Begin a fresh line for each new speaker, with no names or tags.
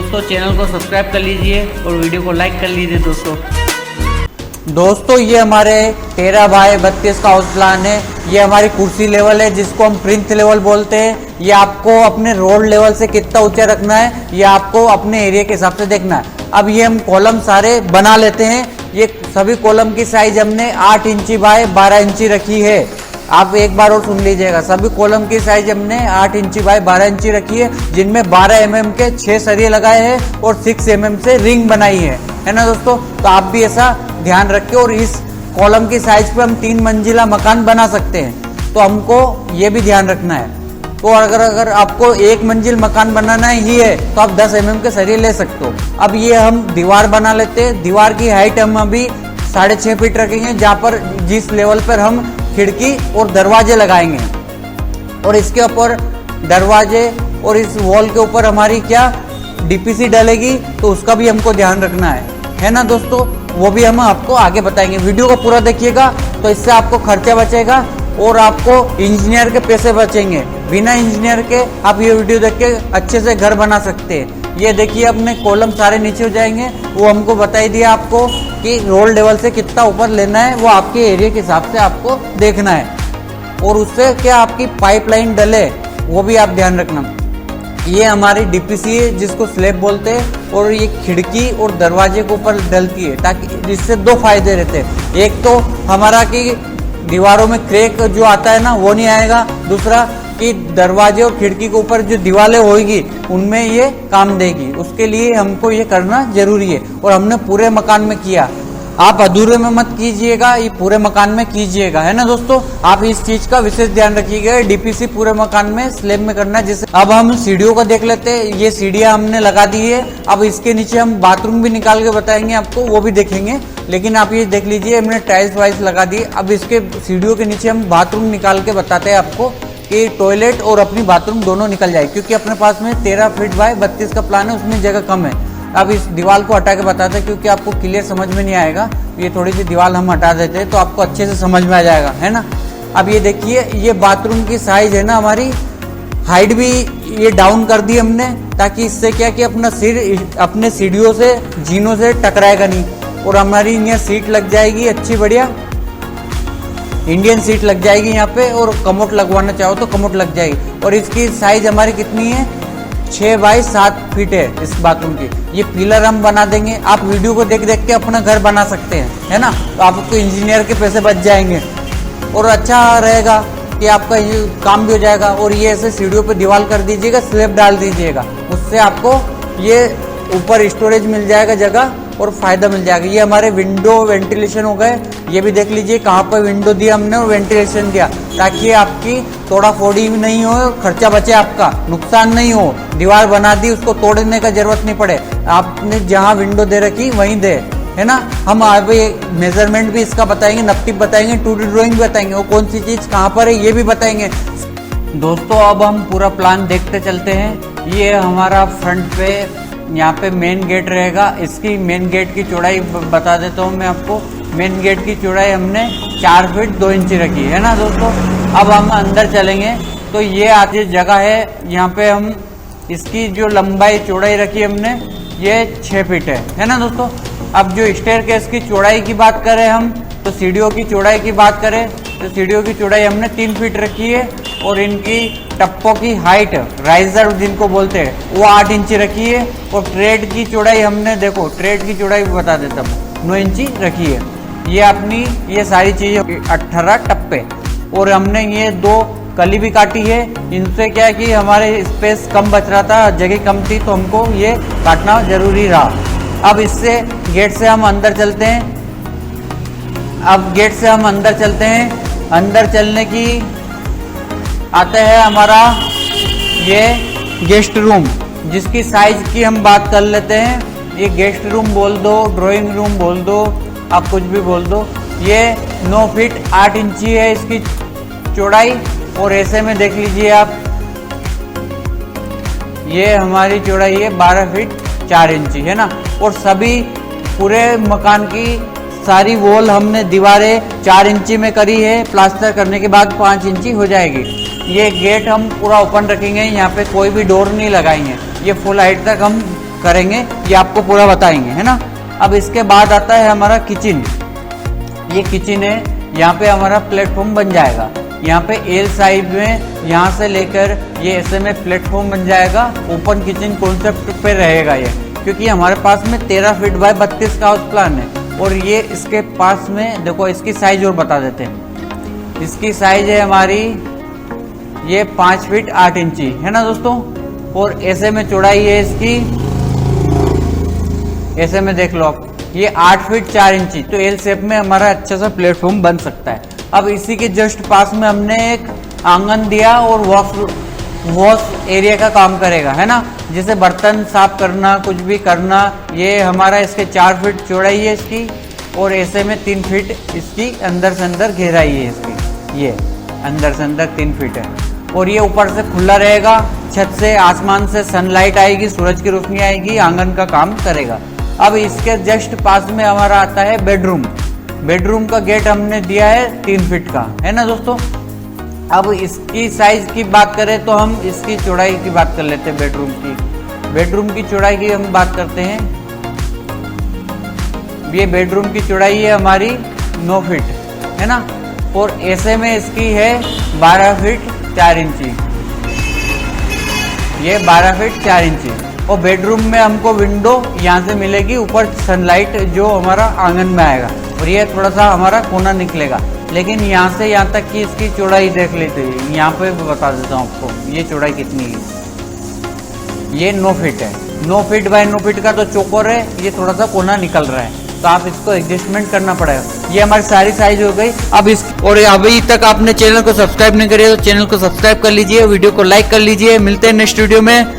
दोस्तों चैनल को सब्सक्राइब कर लीजिए और वीडियो को लाइक कर लीजिए।
दोस्तों ये हमारे 13 बाय 32 का हाउस प्लान है। ये हमारी कुर्सी लेवल है जिसको हम प्रिंथ लेवल बोलते हैं। ये आपको अपने रोड लेवल से कितना ऊंचा रखना है ये आपको अपने एरिया के हिसाब से देखना है। अब ये हम कॉलम सारे बना लेते हैं। ये सभी कॉलम की साइज हमने 8 इंची बाय 12 इंची रखी है। आप एक बार और सुन लीजिएगा, सभी कॉलम की साइज हमने 8 इंची बाय 12 इंची रखी है, जिनमें 12 mm के 6 सरिये लगाए हैं और 6 mm से रिंग बनाई है ना दोस्तों। तो आप भी ऐसा ध्यान रखें। और इस कॉलम की साइज पे हम 3 मंजिला मकान बना सकते हैं, तो हमको ये भी ध्यान रखना है। तो अगर आपको 1 मंजिल मकान बनाना ही है तो आप 10 mm के सरिये ले सकते हो। अब ये हम दीवार बना लेते हैं। दीवार की हाइट हम अभी 6.5 फीट रखेंगे, जहाँ पर जिस लेवल पर हम खिड़की और दरवाजे लगाएंगे। और इसके ऊपर दरवाजे और इस वॉल के ऊपर हमारी क्या डीपीसी डलेगी, तो उसका भी हमको ध्यान रखना है ना दोस्तों। वो भी हम आपको आगे बताएंगे। वीडियो को पूरा देखिएगा, तो इससे आपको खर्चा बचेगा और आपको इंजीनियर के पैसे बचेंगे। बिना इंजीनियर के आप ये वीडियो देख के अच्छे से घर बना सकते हैं। ये देखिए अपने कॉलम सारे नीचे हो जाएंगे। वो हमको बता ही दिया आपको कि रोड लेवल से कितना ऊपर लेना है, वो आपके एरिया के हिसाब से आपको देखना है। और उससे क्या आपकी पाइपलाइन डले वो भी आप ध्यान रखना। ये हमारी डीपीसी है जिसको स्लैब बोलते हैं, और ये खिड़की और दरवाजे के ऊपर डलती है, ताकि इससे 2 फायदे रहते हैं। एक तो हमारा कि दीवारों में क्रैक जो आता है ना वो नहीं आएगा। दूसरा कि दरवाजे और खिड़की के ऊपर जो दीवारें होगी उनमें ये काम देगी। उसके लिए हमको ये करना जरूरी है, और हमने पूरे मकान में किया। आप अधूरे में मत कीजिएगा, ये पूरे मकान में कीजिएगा, है ना दोस्तों। आप इस चीज का विशेष ध्यान रखिएगा। डीपीसी पूरे मकान में स्लैब में करना है। जैसे अब हम सीढ़ियों को देख लेते हैं। ये सीढ़ियां हमने लगा दी है। अब इसके नीचे हम बाथरूम भी निकाल के बताएंगे आपको, वो भी देखेंगे। लेकिन आप ये देख लीजिए हमने टाइल्स वाइल्स लगा दी। अब इसके सीढ़ियों के नीचे हम बाथरूम निकाल के बताते हैं आपको कि टॉयलेट और अपनी बाथरूम दोनों निकल जाए, क्योंकि अपने पास में 13 फीट बाय 32 का प्लान है, उसमें जगह कम है। अब इस दीवार को हटा के बताते हैं, क्योंकि आपको क्लियर समझ में नहीं आएगा। ये थोड़ी सी दीवार हम हटा देते हैं तो आपको अच्छे से समझ में आ जाएगा, है ना। अब ये देखिए ये बाथरूम की साइज है ना, हमारी हाइट भी ये डाउन कर दी हमने, ताकि इससे क्या कि अपना सिर अपने सीढ़ियों से जीनों से टकराएगा नहीं। और हमारी यहाँ सीट लग जाएगी अच्छी बढ़िया इंडियन सीट लग जाएगी यहाँ पे। और कमोड लगवाना चाहो तो कमोड लग जाएगी। और इसकी साइज हमारी कितनी है, 6 बाय 7 फीट है इस बाथरूम की। ये पिलर हम बना देंगे। आप वीडियो को देख देख के अपना घर बना सकते हैं, है ना। तो आपको इंजीनियर के पैसे बच जाएंगे और अच्छा रहेगा कि आपका ये काम भी हो जाएगा। और ये ऐसे सीढ़ियों पे दीवार कर दीजिएगा, स्लैब डाल दीजिएगा, उससे आपको ये ऊपर स्टोरेज मिल जाएगा जगह और फायदा मिल जाएगा। ये हमारे विंडो वेंटिलेशन हो गए। ये भी देख लीजिए कहाँ पर विंडो दिया हमने और वेंटिलेशन दिया, ताकि आपकी तोड़ा फोड़ी भी नहीं हो, खर्चा बचे, आपका नुकसान नहीं हो। दीवार बना दी, उसको तोड़ने का जरूरत नहीं पड़े। आपने जहाँ विंडो दे रखी वहीं दे, है ना। हम अभी मेजरमेंट भी इसका बताएंगे, नक्टिप बताएंगे, 2D ड्राइंग भी बताएंगे, वो कौन सी चीज कहाँ पर है ये भी बताएंगे दोस्तों। अब हम पूरा प्लान देखते चलते हैं। ये हमारा फ्रंट पे यहाँ पे मेन गेट रहेगा। इसकी मेन गेट की चौड़ाई बता देता हूँ मैं आपको। मेन गेट की चौड़ाई हमने 4 फीट 2 इंच रखी है ना दोस्तों। अब हम अंदर चलेंगे तो ये आती जगह है, यहाँ पे हम इसकी जो लंबाई चौड़ाई रखी हमने ये 6 फीट है ना दोस्तों। अब जो स्टेयरकेस की चौड़ाई की बात करें हम, तो सीढ़ियों की चौड़ाई की बात करें तो सीढ़ियों की चौड़ाई हमने 3 फीट रखी है। और इनकी टप्पों की हाइट, राइजर जिनको बोलते हैं, वो 8 इंची रखी है। और ट्रेड की चौड़ाई हमने देखो, ट्रेड की चौड़ाई बता देता हूँ, 9 इंची रखी है। ये अपनी ये सारी चीजें 18 टप्पे। और हमने ये 2 कली भी काटी है। इनसे क्या है कि हमारे स्पेस कम बच रहा था, जगह कम थी, तो हमको ये काटना जरूरी रहा। अब इससे गेट से हम अंदर चलते हैं। अब गेट से हम अंदर चलते हैं। अंदर चलने की आता है हमारा ये गेस्ट रूम, जिसकी साइज की हम बात कर लेते हैं। ये गेस्ट रूम बोल दो, ड्राइंग रूम बोल दो, आप कुछ भी बोल दो। ये 9 फीट 8 इंची है इसकी चौड़ाई। और ऐसे में देख लीजिए आप, ये हमारी चौड़ाई है 12 फीट 4 इंची, है ना। और सभी पूरे मकान की सारी वॉल हमने दीवारें 4 इंची में करी है। प्लास्टर करने के बाद 5 इंची हो जाएगी। ये गेट हम पूरा ओपन रखेंगे, यहाँ पे कोई भी डोर नहीं लगाएंगे। ये फुल हाइट तक हम करेंगे, ये आपको पूरा बताएंगे, है ना। अब इसके बाद आता है हमारा किचन। ये किचन है, यहाँ पे हमारा प्लेटफॉर्म बन जाएगा। यहाँ पे एल साइज में यहाँ से लेकर ये ऐसे में प्लेटफॉर्म बन जाएगा। ओपन किचन कॉन्सेप्ट पे रहेगा ये, क्योंकि हमारे पास में 13 फीट बाय 32 का हाउस प्लान है। और ये इसके पास में देखो, इसकी साइज और बता देते हैं। इसकी साइज है हमारी ये 5 फीट 8 इंची, है ना दोस्तों। और ऐसे में चौड़ाई है इसकी, ऐसे में देख लो आप, ये 8 फीट 4 इंची। तो एल शेप में हमारा अच्छा सा प्लेटफॉर्म बन सकता है। अब इसी के जस्ट पास में हमने एक आंगन दिया और वॉश एरिया का काम करेगा, है ना। जैसे बर्तन साफ करना, कुछ भी करना। ये हमारा इसके 4 फीट चौड़ाई है इसकी, और ऐसे में 3 फीट इसकी अंदर से अंदर गहराई है इसकी। ये अंदर से अंदर 3 फीट है। और ये ऊपर से खुला रहेगा, छत से आसमान से सनलाइट आएगी, सूरज की रोशनी आएगी, आंगन का काम करेगा। अब इसके जस्ट पास में हमारा आता है बेडरूम। बेडरूम का गेट हमने दिया है 3 फीट का, है ना दोस्तों। अब इसकी साइज की बात करें तो हम इसकी चौड़ाई की बात कर लेते हैं। बेडरूम की चौड़ाई की हम बात करते हैं। ये बेडरूम की चौड़ाई है हमारी 9 फीट, है ना। और ऐसे में इसकी है 12 फीट 4 इंची। ये 12 फीट 4 इंची। और बेडरूम में हमको विंडो यहाँ से मिलेगी, ऊपर सनलाइट जो हमारा आंगन में आएगा। और ये थोड़ा सा हमारा कोना निकलेगा, लेकिन यहाँ से यहाँ तक की इसकी चौड़ाई देख लेते हैं। यहाँ पे बता देता हूँ आपको ये चौड़ाई कितनी है। ये 9 फीट है। 9 फीट बाय 9 फीट का तो चौकोर है, ये थोड़ा सा कोना निकल रहा है, तो आप इसको एडजस्टमेंट करना पड़ेगा। ये हमारी सारी साइज हो गई। अब इस और अभी तक आपने चैनल को सब्सक्राइब नहीं करिए तो चैनल को सब्सक्राइब कर लीजिए, वीडियो को लाइक कर लीजिए। मिलते हैं नेक्स्ट वीडियो में।